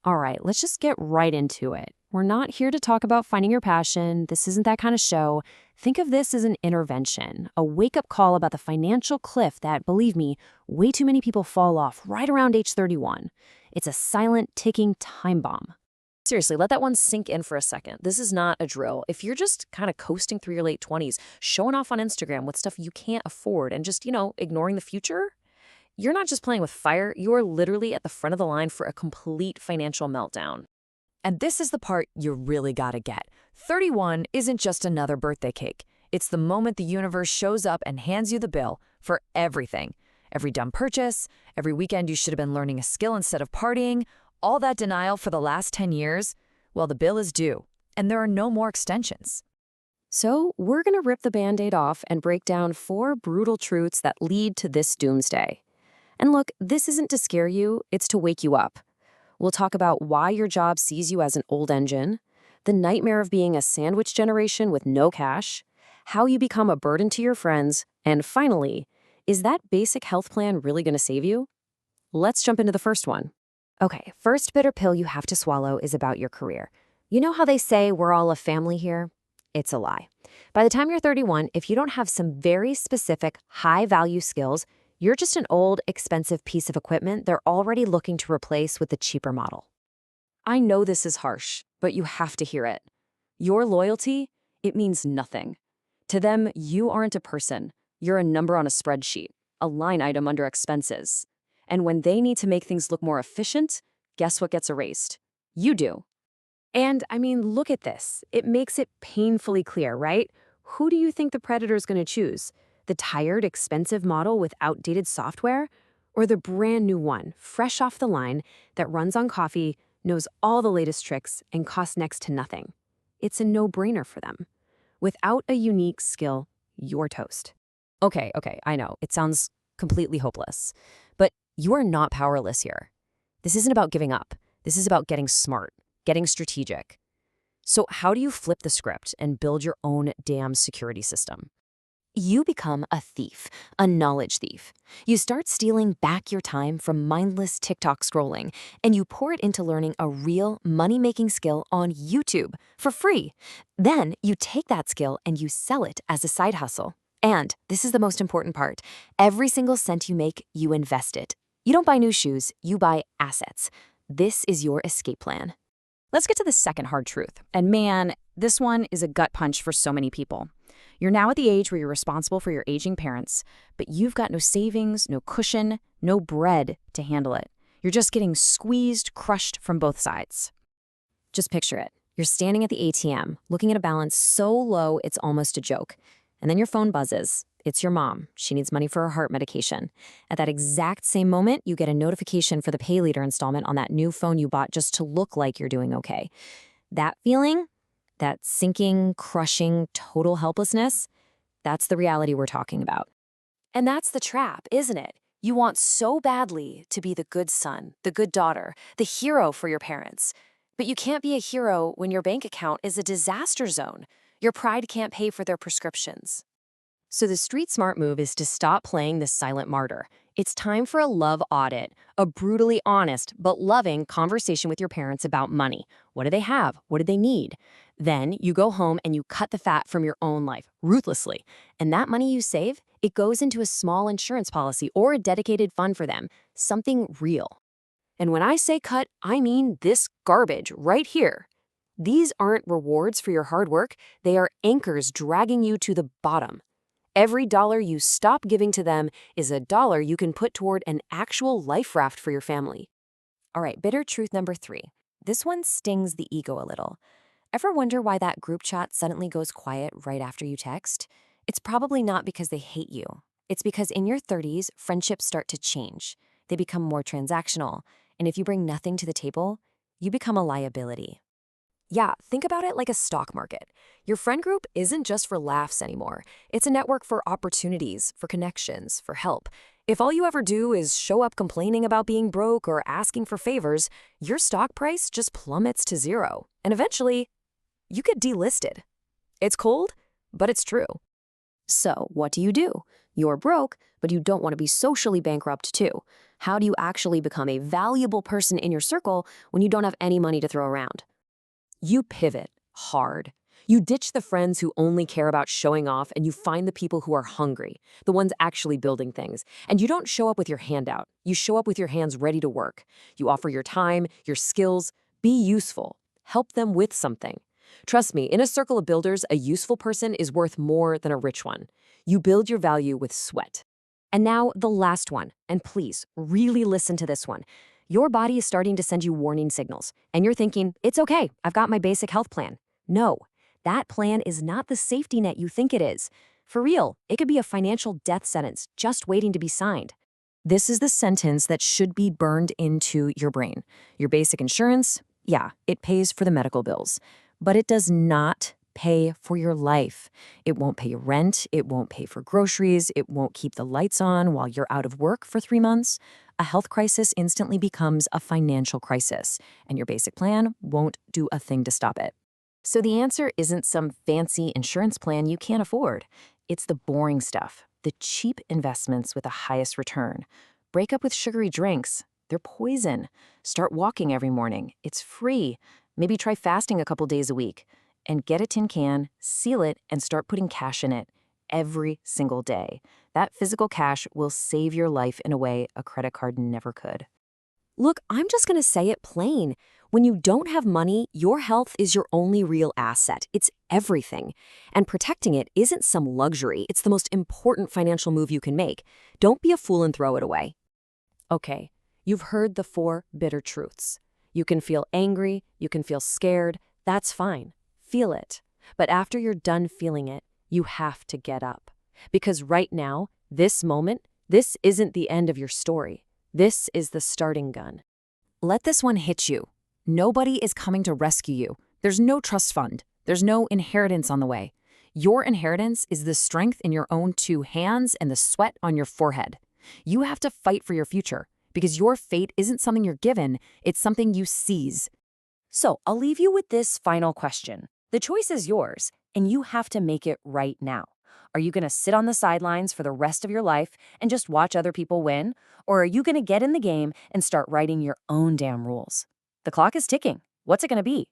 All right, let's just get right into it. We're not here to talk about finding your passion. This isn't that kind of show. Think of this as an intervention, a wake-up call about the financial cliff that, believe me, way too many people fall off right around age 31. It's a silent, ticking time bomb. Seriously, let that one sink in for a second. This is not a drill. If you're just kind of coasting through your late 20s, showing off on Instagram with stuff you can't afford and just, ignoring the future, you're not just playing with fire, you're literally at the front of the line for a complete financial meltdown. And this is the part you really gotta get. 31 isn't just another birthday cake. It's the moment the universe shows up and hands you the bill for everything. Every dumb purchase, every weekend you should have been learning a skill instead of partying, all that denial for the last 10 years, well, the bill is due, and there are no more extensions. So we're going to rip the Band-Aid off and break down 4 brutal truths that lead to this doomsday. And look, this isn't to scare you, it's to wake you up. We'll talk about why your job sees you as an old engine, the nightmare of being a sandwich generation with no cash, how you become a burden to your friends, and finally, is that basic health plan really going to save you? Let's jump into the first one. Okay, first bitter pill you have to swallow is about your career. You know how they say we're all a family here? It's a lie. By the time you're 31, if you don't have some very specific, high-value skills, you're just an old, expensive piece of equipment they're already looking to replace with the cheaper model. I know this is harsh, but you have to hear it. Your loyalty, it means nothing. To them, you aren't a person. You're a number on a spreadsheet, a line item under expenses. And when they need to make things look more efficient, guess what gets erased? You do. And I mean, look at this. It makes it painfully clear, right? Who do you think the predator's going to choose? The tired, expensive model with outdated software? Or the brand new one, fresh off the line, that runs on coffee, knows all the latest tricks, and costs next to nothing? It's a no-brainer for them. Without a unique skill, you're toast. Okay, I know. It sounds completely hopeless. But you are not powerless here. This isn't about giving up. This is about getting smart, getting strategic. So how do you flip the script and build your own damn security system? You become a thief, a knowledge thief. You start stealing back your time from mindless TikTok scrolling, and you pour it into learning a real money-making skill on YouTube for free. Then you take that skill and you sell it as a side hustle. And this is the most important part. Every single cent you make, you invest it. You don't buy new shoes, you buy assets. This is your escape plan. Let's get to the second hard truth. And man, this one is a gut punch for so many people. You're now at the age where you're responsible for your aging parents, but you've got no savings, no cushion, no bread to handle it. You're just getting squeezed, crushed from both sides. Just picture it. You're standing at the ATM, looking at a balance so low it's almost a joke. And then your phone buzzes. It's your mom. She needs money for her heart medication. At that exact same moment, you get a notification for the PayLater installment on that new phone you bought just to look like you're doing okay. That feeling, that sinking, crushing, total helplessness, that's the reality we're talking about. And that's the trap, isn't it? You want so badly to be the good son, the good daughter, the hero for your parents. But you can't be a hero when your bank account is a disaster zone. Your pride can't pay for their prescriptions. So the street smart move is to stop playing the silent martyr. It's time for a love audit, a brutally honest but loving conversation with your parents about money. What do they have? What do they need? Then you go home and you cut the fat from your own life, ruthlessly. And that money you save, it goes into a small insurance policy or a dedicated fund for them, something real. And when I say cut, I mean this garbage right here. These aren't rewards for your hard work. They are anchors dragging you to the bottom. Every dollar you stop giving to them is a dollar you can put toward an actual life raft for your family. All right, bitter truth number 3. This one stings the ego a little. Ever wonder why that group chat suddenly goes quiet right after you text? It's probably not because they hate you. It's because in your 30s, friendships start to change. They become more transactional. And if you bring nothing to the table, you become a liability. Yeah, think about it like a stock market. Your friend group isn't just for laughs anymore. It's a network for opportunities, for connections, for help. If all you ever do is show up complaining about being broke or asking for favors, your stock price just plummets to zero. And eventually, you get delisted. It's cold, but it's true. So what do? You're broke, But you don't want to be socially bankrupt too. How do you actually become a valuable person in your circle when you don't have any money to throw around? You pivot hard. You ditch the friends who only care about showing off, and you find the people who are hungry, the ones actually building things. And you don't show up with your hand out. You show up with your hands ready to work. You offer your time, your skills. Be useful. Help them with something. Trust me, in a circle of builders, a useful person is worth more than a rich one. You build your value with sweat. And now the last one, and please, really listen to this one. Your body is starting to send you warning signals, and you're thinking, it's okay, I've got my basic health plan. No, that plan is not the safety net you think it is. For real, it could be a financial death sentence just waiting to be signed. This is the sentence that should be burned into your brain. Your basic insurance, yeah, it pays for the medical bills, but it does not pay for your life. It won't pay your rent, it won't pay for groceries, it won't keep the lights on while you're out of work for 3 months. A health crisis instantly becomes a financial crisis, and your basic plan won't do a thing to stop it. So the answer isn't some fancy insurance plan you can't afford. It's the boring stuff, the cheap investments with the highest return. Break up with sugary drinks. They're poison. Start walking every morning. It's free. Maybe try fasting a couple days a week. And get a tin can, seal it, and start putting cash in it every single day. That physical cash will save your life in a way a credit card never could. Look, I'm just going to say it plain. When you don't have money, your health is your only real asset. It's everything. And protecting it isn't some luxury. It's the most important financial move you can make. Don't be a fool and throw it away. Okay, you've heard the 4 bitter truths. You can feel angry. You can feel scared. That's fine. Feel it. But after you're done feeling it, you have to get up. Because right now, this moment, this isn't the end of your story. This is the starting gun. Let this one hit you. Nobody is coming to rescue you. There's no trust fund. There's no inheritance on the way. Your inheritance is the strength in your own 2 hands and the sweat on your forehead. You have to fight for your future because your fate isn't something you're given, it's something you seize. So I'll leave you with this final question. The choice is yours, and you have to make it right now. Are you going to sit on the sidelines for the rest of your life and just watch other people win? Or are you going to get in the game and start writing your own damn rules? The clock is ticking. What's it going to be?